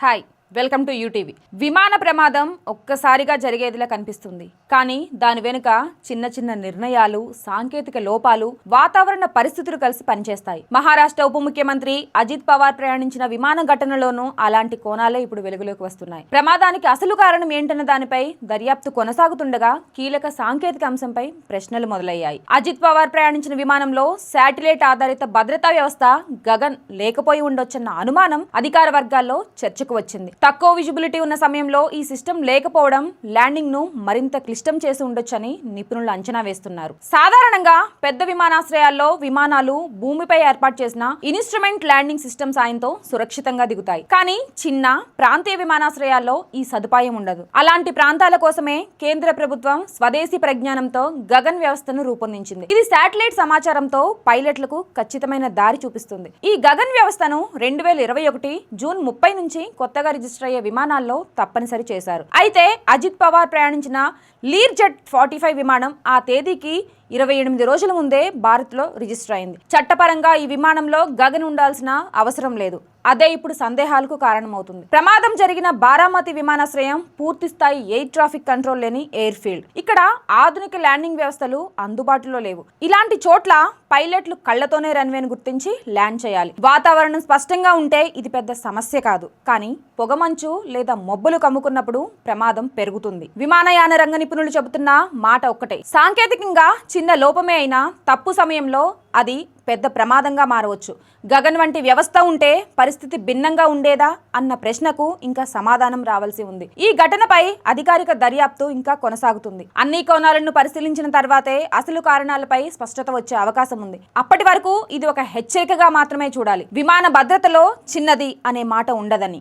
Hi, welcome to UTV. విమాన ప్రమాదం ఒక్కసారిగా జరిగేదిలా కనిపిస్తుంది, కానీ దాని వెనుక చిన్న చిన్న నిర్ణయాలు, సాంకేతిక లోపాలు, వాతావరణ పరిస్థితులు కలిసి పనిచేస్తాయి. మహారాష్ట్ర ఉప ముఖ్యమంత్రి అజిత్ పవార్ ప్రయాణించిన విమాన ఘటనలోనూ అలాంటి కోణాలే ఇప్పుడు వెలుగులోకి వస్తున్నాయి. ప్రమాదానికి అసలు కారణం ఏంటన్న దానిపై దర్యాప్తు కొనసాగుతుండగా కీలక సాంకేతిక అంశంపై ప్రశ్నలు మొదలయ్యాయి. అజిత్ పవార్ ప్రయాణించిన విమానంలో శాటిలైట్ ఆధారిత భద్రతా వ్యవస్థ గగన్ లేకపోయి ఉండొచ్చన్న అనుమానం అధికార వర్గాల్లో చర్చకు వచ్చింది. తక్కువ విజిబిలిటీ ఉన్న సమయంలో ఈ సిస్టమ్ లేకపోవడం ల్యాండింగ్ ను మరింత క్లిష్టం చేసి ఉండొచ్చని నిపుణులు అంచనా వేస్తున్నారు. సాధారణంగా పెద్ద విమానాశ్రయాల్లో విమానాలు భూమిపై ఏర్పాటు చేసిన ఇన్స్ట్రుమెంట్ ల్యాండింగ్ సిస్టమ్ సాయంతో సురక్షితంగా దిగుతాయి. కానీ చిన్న ప్రాంతీయ విమానాశ్రయాల్లో ఈ సదుపాయం ఉండదు. అలాంటి ప్రాంతాల కోసమే కేంద్ర ప్రభుత్వం స్వదేశీ పరిజ్ఞానంతో గగన్ వ్యవస్థను రూపొందించింది. ఇది శాటిలైట్ సమాచారంతో పైలట్లకు ఖచ్చితమైన దారి చూపిస్తుంది. ఈ గగన్ వ్యవస్థను 2021 జూన్ 30 నుంచి కొత్తగా రిజిస్టర్ అయ్యే విమానాల్లో తప్పనిసరి చేశారు. అయితే అజిత్ పవార్ ప్రయాణించిన లీర్ జెట్ 45 విమానం ఆ తేదీకి 28 రోజుల ముందే భారత్లో రిజిస్టర్ అయింది. చట్టపరంగా ఈ విమానంలో గగన్ ఉండాల్సిన అవసరం లేదు. అదే ఇప్పుడు సందేహాలకు కారణమవుతుంది. ప్రమాదం జరిగిన బారామతి విమానాశ్రయం పూర్తి స్థాయి ఎయిర్ ట్రాఫిక్ కంట్రోల్ లేని ఎయిర్ ఫీల్డ్. ఇక్కడ ఆధునిక ల్యాండింగ్ వ్యవస్థలు అందుబాటులో లేవు. ఇలాంటి చోట్ల పైలట్లు కళ్లతోనే రన్వేను గుర్తించి ల్యాండ్ చేయాలి. వాతావరణం స్పష్టంగా ఉంటే ఇది పెద్ద సమస్య కాదు, కానీ పొగమంచు లేదా మబ్బులు కమ్ముకున్నప్పుడు ప్రమాదం పెరుగుతుంది. విమానయాన రంగ నిపుణులు చెబుతున్న మాట ఒక్కటే, సాంకేతికంగా చిన్న లోపమే అయినా తప్పు సమయంలో అది పెద్ద ప్రమాదంగా మారవచ్చు. గగన్ వంటి వ్యవస్థ ఉంటే పరిస్థితి భిన్నంగా ఉండేదా అన్న ప్రశ్నకు ఇంకా సమాధానం రావాల్సి ఉంది. ఈ ఘటనపై అధికారిక దర్యాప్తు ఇంకా కొనసాగుతుంది. అన్ని కోణాలను పరిశీలించిన తర్వాతే అసలు కారణాలపై స్పష్టత వచ్చే అవకాశం ఉంది. అప్పటి వరకు ఇది ఒక హెచ్చరికగా మాత్రమే చూడాలి. విమాన భద్రతలో చిన్నది అనే మాట ఉండదని.